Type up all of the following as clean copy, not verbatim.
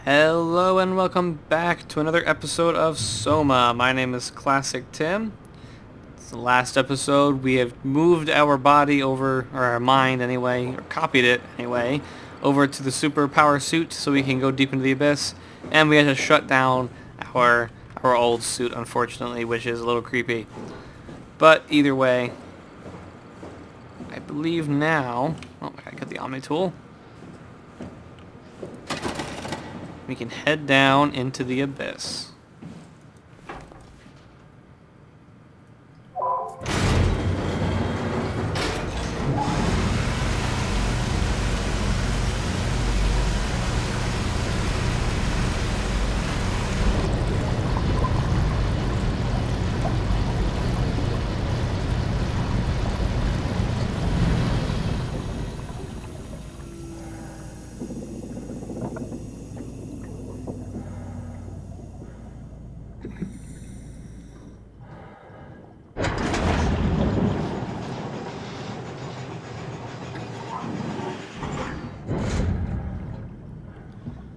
Hello and welcome back to another episode of SOMA. My name is Classic Tim. It's the last episode. We have moved our body over, or our mind anyway, or copied it anyway, over to the superpower suit so we can go deep into the abyss. And we had to shut down our old suit, unfortunately, which is a little creepy. But either way, I believe now... Oh, I got the Omni tool. We can head down into the abyss.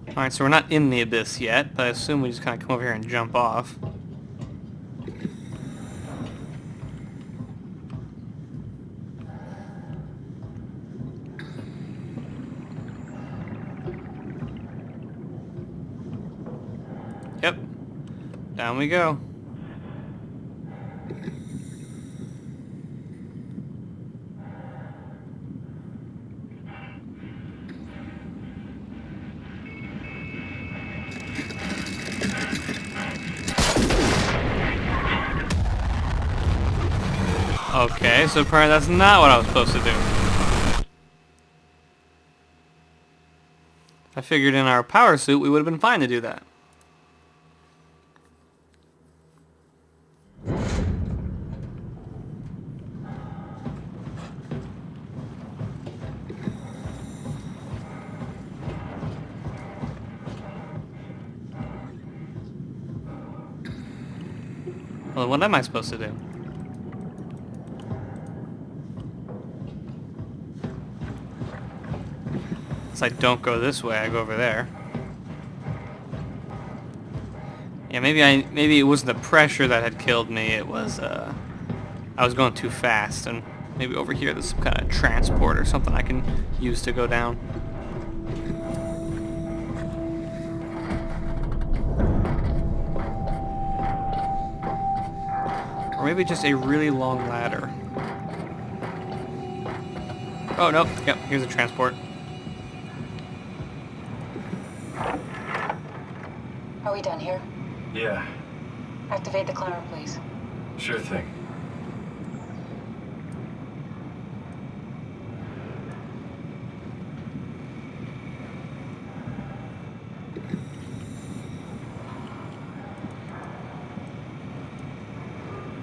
Alright, so we're not in the abyss yet, but I assume we just kind of come over here and jump off. Yep. Down we go. Okay, so apparently that's not what I was supposed to do. I figured in our power suit we would have been fine to do that. Well, what am I supposed to do? I don't go this way, I go over there. Yeah, maybe it wasn't the pressure that had killed me, it was I was going too fast, and maybe over here there's some kind of transport or something I can use to go down. Or maybe just a really long ladder. Oh no, yep, here's a transport. Are we done here? Yeah, Activate the climber, please. sure thing.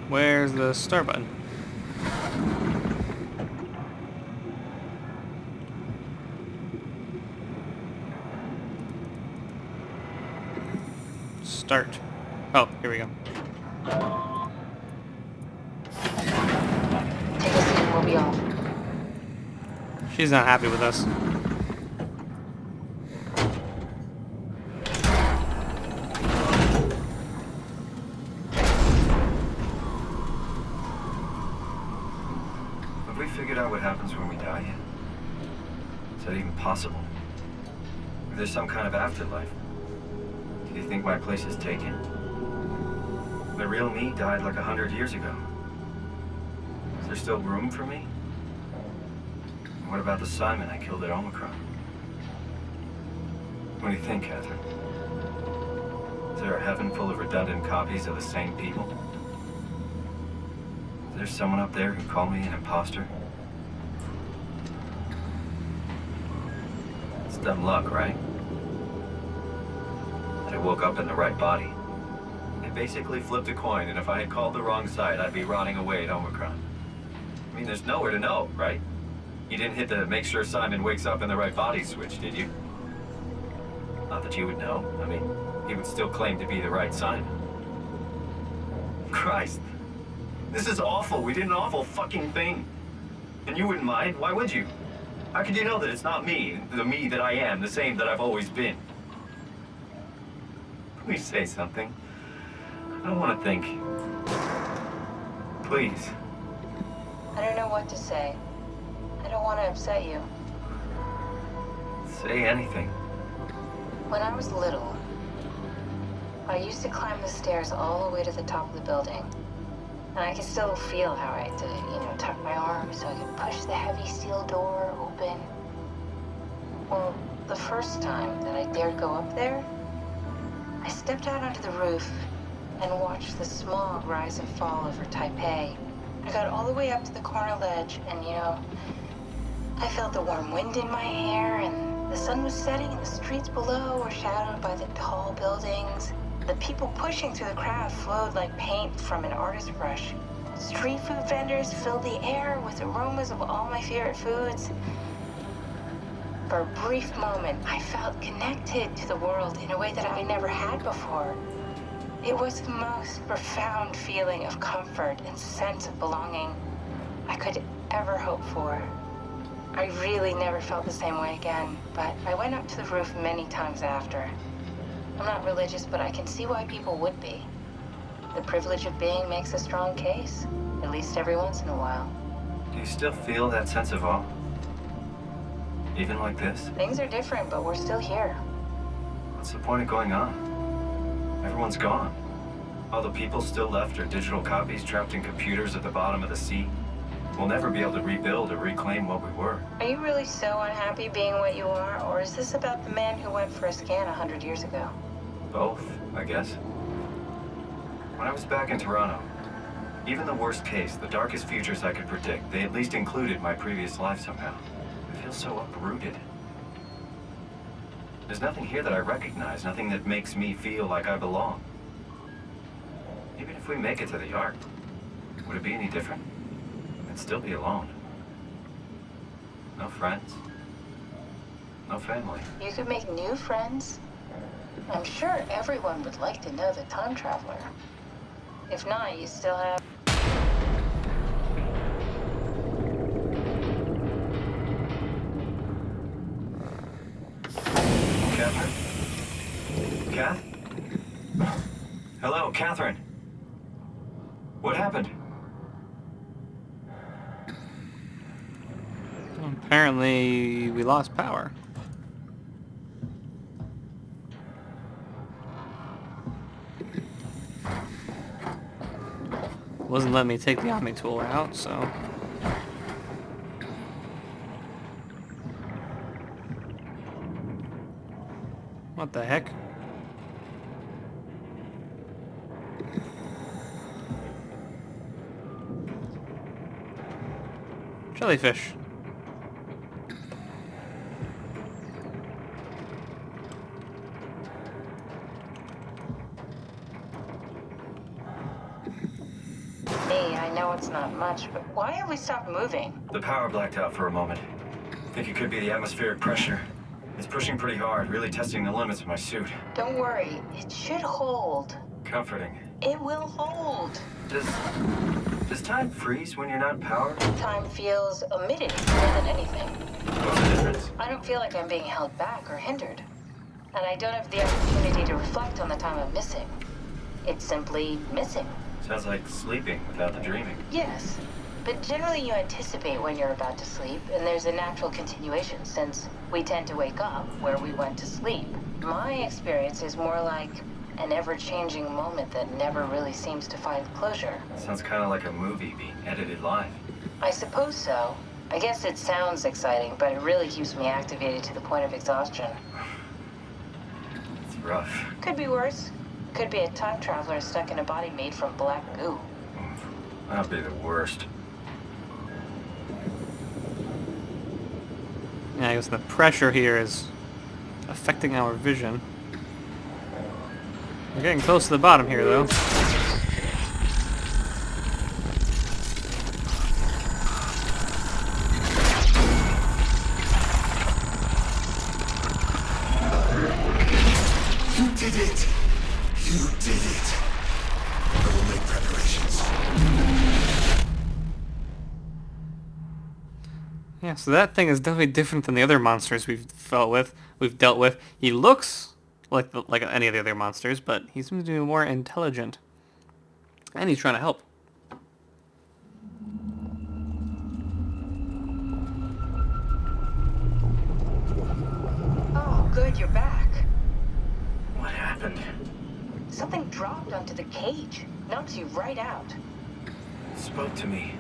Where's the start button? Start. Oh, here we go. Take a seat and we'll be off. She's not happy with us. Have we figured out what happens when we die yet? Is that even possible? Is there some kind of afterlife? Do you think my place is taken? The real me died like 100 years ago. Is there still room for me? And what about the Simon I killed at Omicron? What do you think, Catherine? Is there a heaven full of redundant copies of the same people? Is there someone up there who called me an imposter? It's dumb luck, right? I woke up in the right body. I basically flipped a coin, and if I had called the wrong side, I'd be rotting away at Omicron. I mean, there's nowhere to know, right? You didn't hit the make sure Simon wakes up in the right body switch, did you? Not that you would know. I mean, he would still claim to be the right Simon. Christ. This is awful. We did an awful fucking thing. And you wouldn't mind? Why would you? How could you know that it's not me, the me that I am, the same that I've always been? Please say something. I don't want to think. Please. I don't know what to say. I don't want to upset you. Say anything. When I was little, I used to climb the stairs all the way to the top of the building. And I can still feel how I had to, tuck my arms so I could push the heavy steel door open. Well, the first time that I dared go up there, I stepped out onto the roof and watched the smog rise and fall over Taipei. I got all the way up to the corner ledge and, I felt the warm wind in my hair and the sun was setting and the streets below were shadowed by the tall buildings. The people pushing through the crowd flowed like paint from an artist's brush. Street food vendors filled the air with aromas of all my favorite foods. For a brief moment, I felt connected to the world in a way that I never had before. It was the most profound feeling of comfort and sense of belonging I could ever hope for. I really never felt the same way again, but I went up to the roof many times after. I'm not religious, but I can see why people would be. The privilege of being makes a strong case, at least every once in a while. Do you still feel that sense of awe? Even like this? Things are different, but we're still here. What's the point of going on? Everyone's gone. All the people still left are digital copies trapped in computers at the bottom of the sea. We'll never be able to rebuild or reclaim what we were. Are you really so unhappy being what you are, or is this about the man who went for a scan 100 years ago? Both, I guess. When I was back in Toronto, even the worst case, the darkest futures I could predict, they at least included my previous life somehow. I feel so uprooted. There's nothing here that I recognize, nothing that makes me feel like I belong. Even if we make it to the Ark, would it be any different? I'd still be alone. No friends. No family. You could make new friends. I'm sure everyone would like to know the time traveler. If not, you still have... Catherine? Kath? Hello, Catherine. What happened? Apparently, we lost power. Wasn't letting me take the Omni tool out, so... What the heck? Jellyfish. I know it's not much, but why have we stopped moving? The power blacked out for a moment. Think it could be the atmospheric pressure. It's pushing pretty hard, really testing the limits of my suit. Don't worry, it should hold. Comforting. It will hold. Does time freeze when you're not powered? Time feels omitted more than anything. What's the difference? I don't feel like I'm being held back or hindered. And I don't have the opportunity to reflect on the time I'm missing. It's simply missing. Sounds like sleeping without the dreaming. Yes, but generally you anticipate when you're about to sleep, and there's a natural continuation since we tend to wake up where we went to sleep. My experience is more like an ever-changing moment that never really seems to find closure. Sounds kind of like a movie being edited live. I suppose so. I guess it sounds exciting, but it really keeps me activated to the point of exhaustion. It's rough. Could be worse. Could be a time traveler stuck in a body made from black goo. That'd be the worst. Yeah, I guess the pressure here is affecting our vision. We're getting close to the bottom here, though. You did it! You did it! I will make preparations. Yeah, so that thing is definitely different than the other monsters we've dealt with. He looks like any of the other monsters, but he seems to be more intelligent. And he's trying to help. Oh, good, you're back. What happened? Something dropped onto the cage. Knocks you right out. It spoke to me.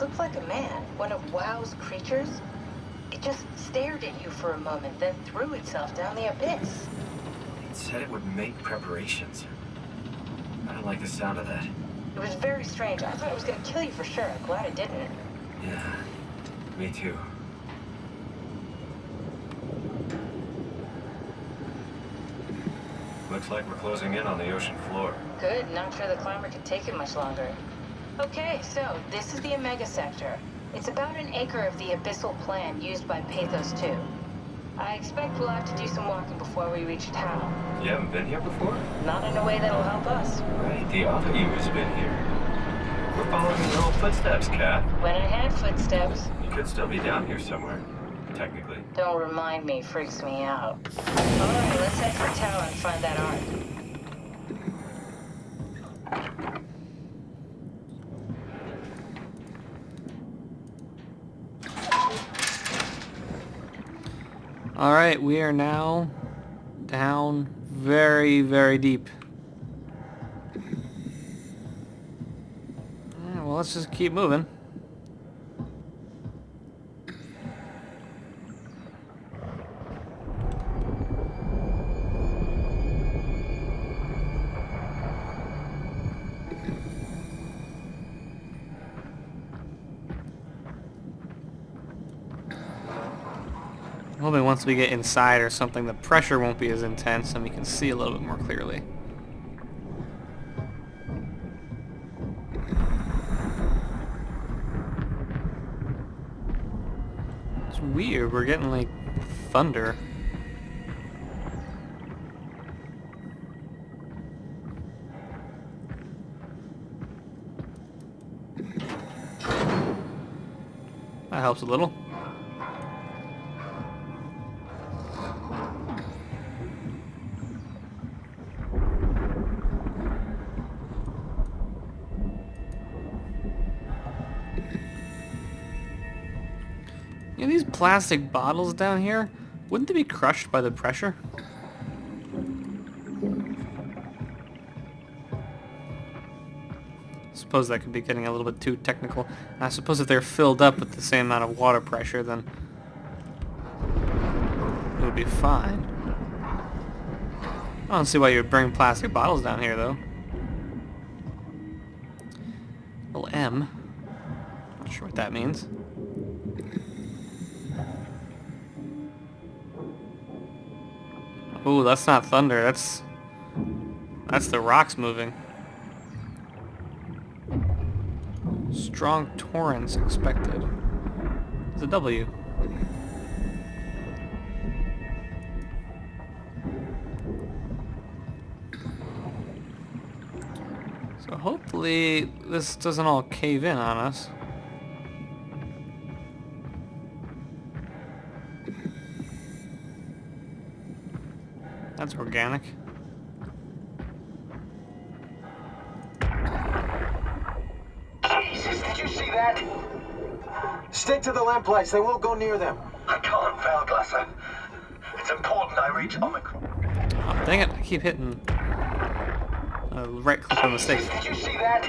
Looked like a man, one of WoW's creatures. It just stared at you for a moment, then threw itself down the abyss. It said it would make preparations. I don't like the sound of that. It was very strange. I thought it was going to kill you for sure. I'm glad it didn't. Yeah, me too. Looks like we're closing in on the ocean floor. Good, not sure the climber could take it much longer. Okay, so this is the Omega Sector. It's about an acre of the abyssal plan used by Pathos 2. I expect we'll have to do some walking before we reach town. You haven't been here before? Not in a way that'll help us. Right, the other you has been here. We're following your little footsteps, Kat. When I had footsteps. You could still be down here somewhere, technically. Don't remind me, freaks me out. Alright, let's head for town and find that ark. Alright, we are now down very, very deep. Alright, well, let's just keep moving. Hoping once we get inside or something, the pressure won't be as intense and we can see a little bit more clearly. It's weird, we're getting like thunder. That helps a little. You know, these plastic bottles down here, wouldn't they be crushed by the pressure? I suppose that could be getting a little bit too technical. I suppose if they're filled up with the same amount of water pressure, then it would be fine. I don't see why you would bring plastic bottles down here, though. Little M. Not sure what that means. Ooh, that's not thunder. That's the rocks moving. Strong torrents expected. It's a W. So hopefully this doesn't all cave in on us. That's organic. Jesus, did you see that? Stick to the lamplights. They won't go near them. I can't, Valglasser. It's important I reach Omicron. Oh, dang it. I keep hitting right click by mistake. Did you see that?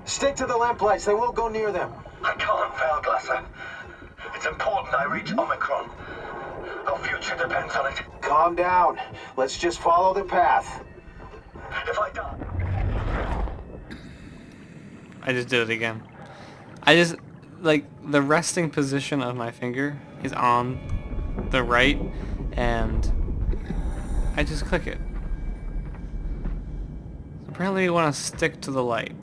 Stick to the lamplights. They won't go near them. I can't, Valglasser. It's important I reach Omicron. Our future depends on it. Calm down. Let's just follow the path. If I die... I just did it again. I just, like, the resting position of my finger is on the right, and I just click it. Apparently you want to stick to the light.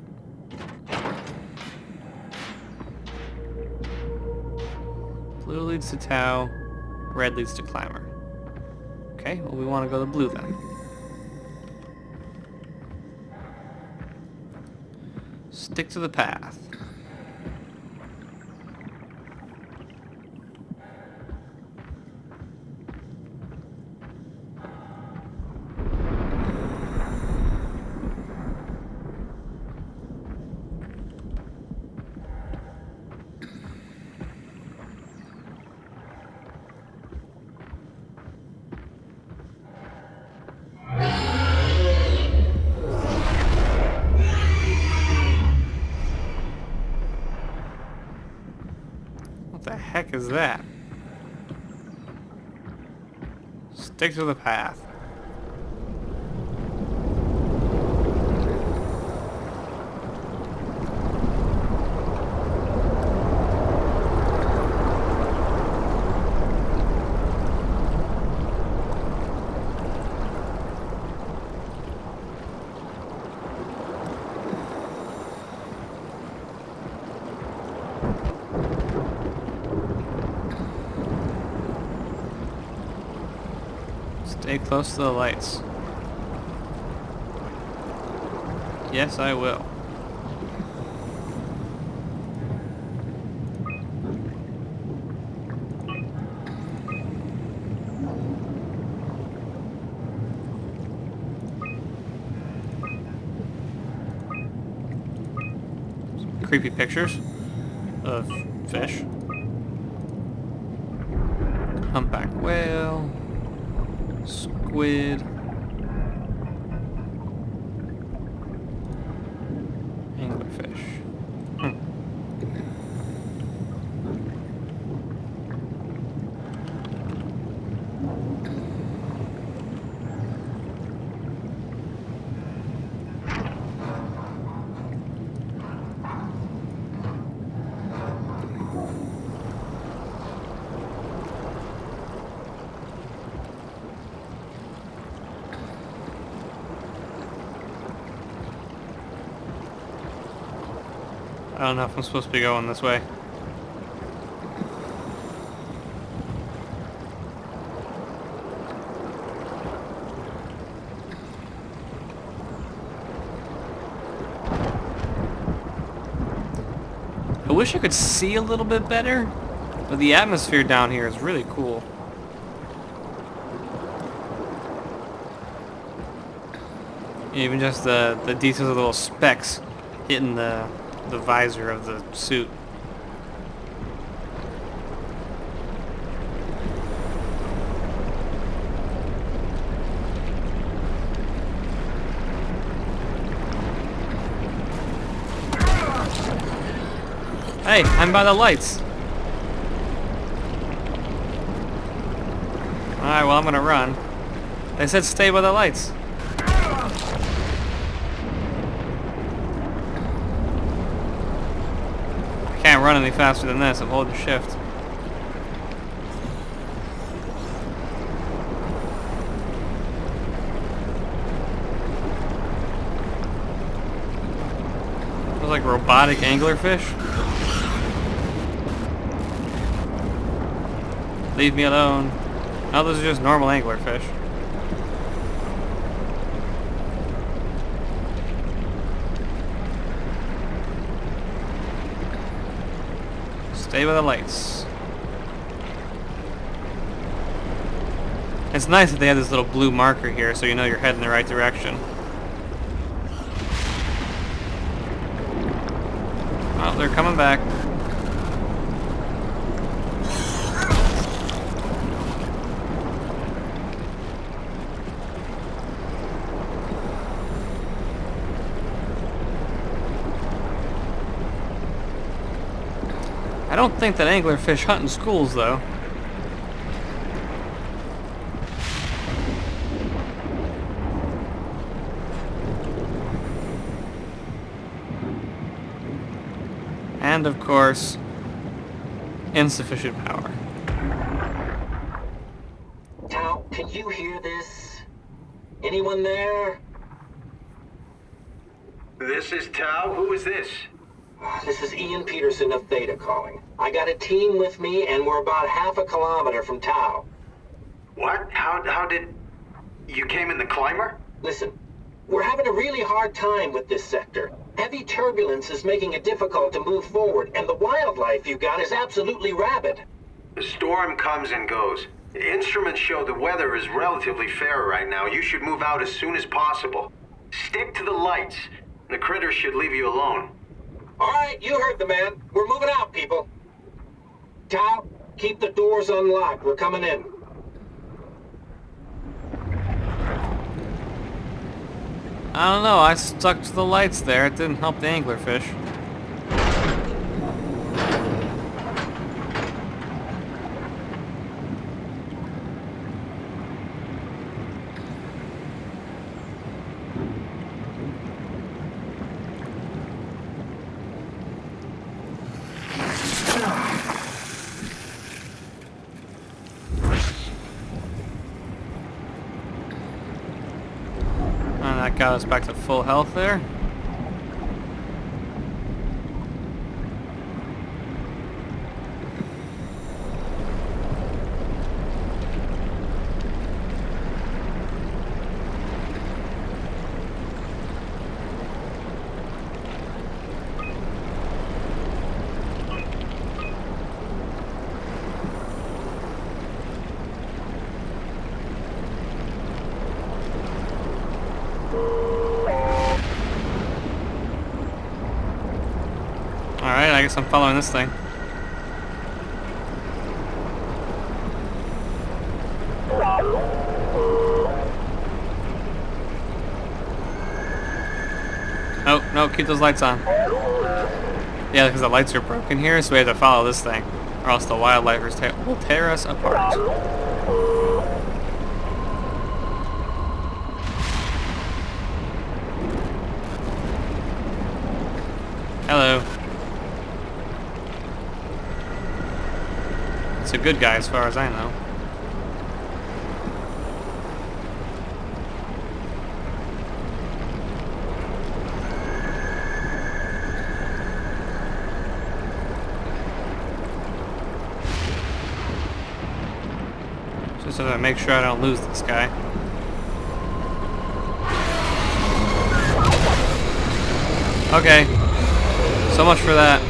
Blue leads to Tau, red leads to Climber. Okay, well we want to go to blue then. Stick to the path. heck is that? Stick to the path. Stay close to the lights. Yes, I will. Some creepy pictures of fish. Humpback whale. Squid. Anglerfish. I don't know if I'm supposed to be going this way. I wish I could see a little bit better, but the atmosphere down here is really cool. Even just the details of the little specks hitting the visor of the suit. Hey, I'm by the lights. Alright, well, I'm gonna run. They said stay by the lights. Can't run any faster than this. I'm holding shift. Those like robotic anglerfish. Leave me alone. No, those are just normal anglerfish. Stay by the lights. It's nice that they have this little blue marker here so you know you're heading the right direction. Oh, they're coming back. I don't think that anglerfish hunt in schools, though. And, of course, insufficient power. Tao, can you hear this? Anyone there? This is Tao. Who is this? This is Ian Peterson of Theta calling. I got a team with me, and we're about half a kilometer from Tao. What? How did... You came in the climber? Listen, we're having a really hard time with this sector. Heavy turbulence is making it difficult to move forward, and the wildlife you got is absolutely rabid. The storm comes and goes. The instruments show the weather is relatively fair right now. You should move out as soon as possible. Stick to the lights. The critters should leave you alone. All right, you heard the man. We're moving out, people. Tao, keep the doors unlocked. We're coming in. I don't know, I stuck to the lights there. It didn't help the anglerfish. that got us back to full health there. Alright, I guess I'm following this thing. Oh, no, keep those lights on. Yeah, because the lights are broken here, so we have to follow this thing. Or else the wildlifers will tear us apart. Hello. It's a good guy as far as I know. Just to make sure I don't lose this guy. Okay. So much for that.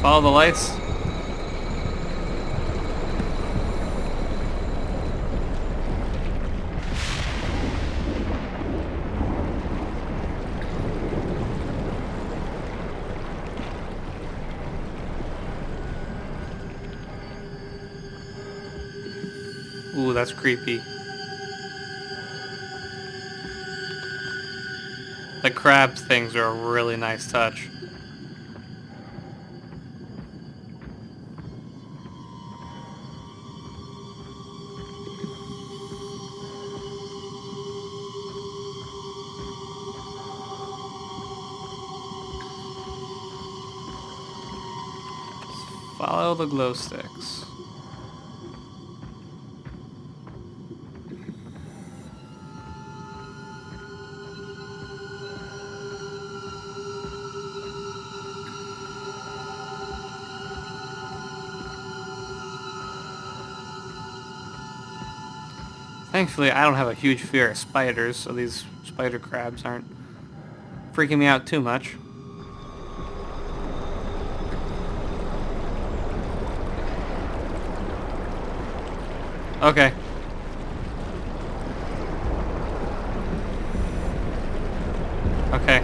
Follow the lights. Ooh, that's creepy. The crab things are a really nice touch. Follow the glow sticks. Thankfully, I don't have a huge fear of spiders, so these spider crabs aren't freaking me out too much. Okay. Okay.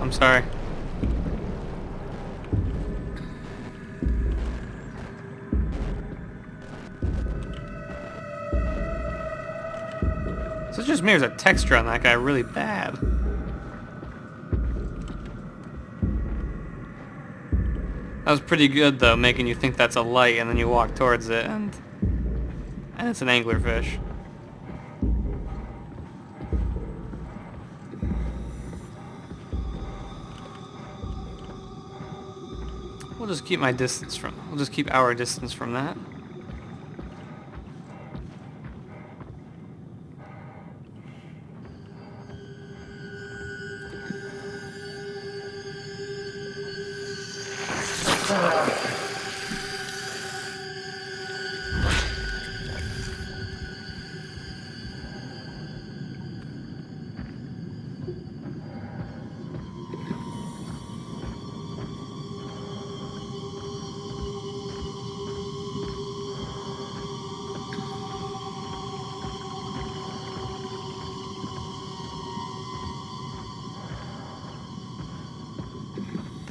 I'm sorry. So it just mirrors a texture on that guy really bad. That was pretty good though, making you think that's a light and then you walk towards it and it's an anglerfish. We'll just keep our distance from that.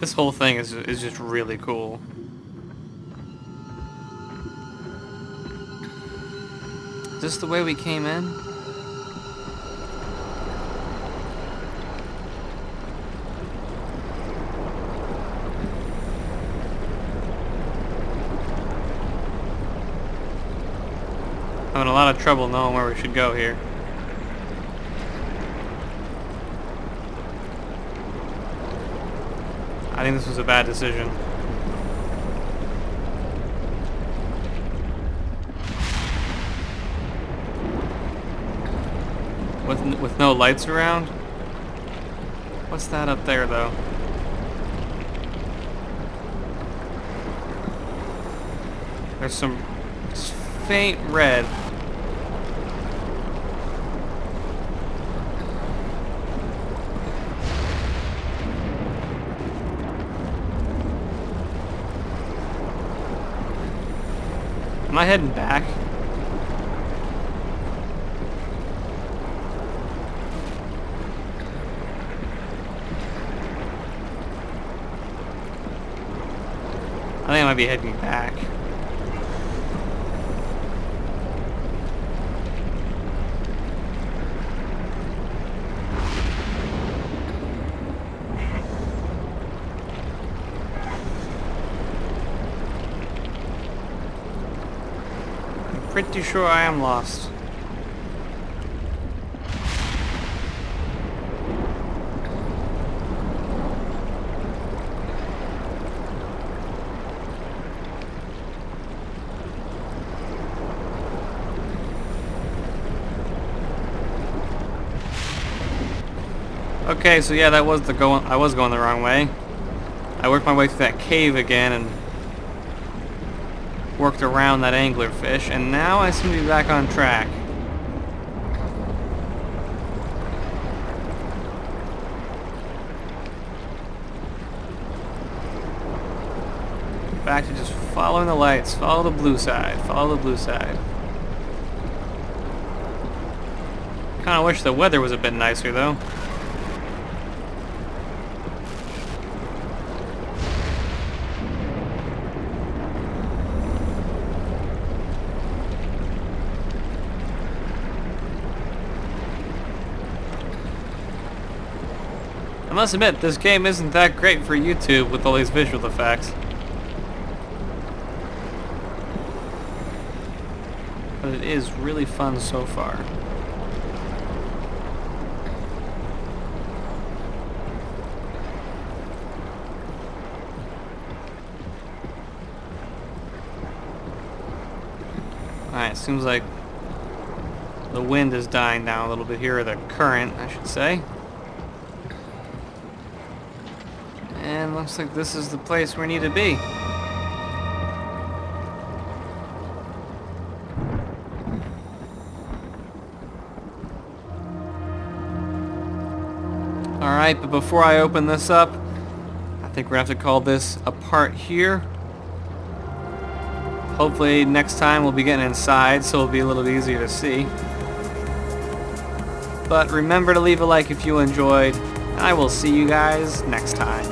This whole thing is just really cool. Is this the way we came in? Having a lot of trouble knowing where we should go here. I think this was a bad decision. with no lights around. What's that up there, though? There's some faint red. Am I heading back? I think I might be heading back. Pretty sure I am lost. Okay, so yeah, that was I was going the wrong way. I worked my way through that cave again and worked around that anglerfish, and now I seem to be back on track. Back to just following the lights, follow the blue side, follow the blue side. Kinda wish the weather was a bit nicer though. I must admit, this game isn't that great for YouTube with all these visual effects. But it is really fun so far. Alright, seems like the wind is dying down a little bit here, or the current, I should say. And looks like this is the place we need to be. Alright, but before I open this up, I think we're going to have to call this a part here. Hopefully next time we'll be getting inside, so it'll be a little easier to see. But remember to leave a like if you enjoyed, and I will see you guys next time.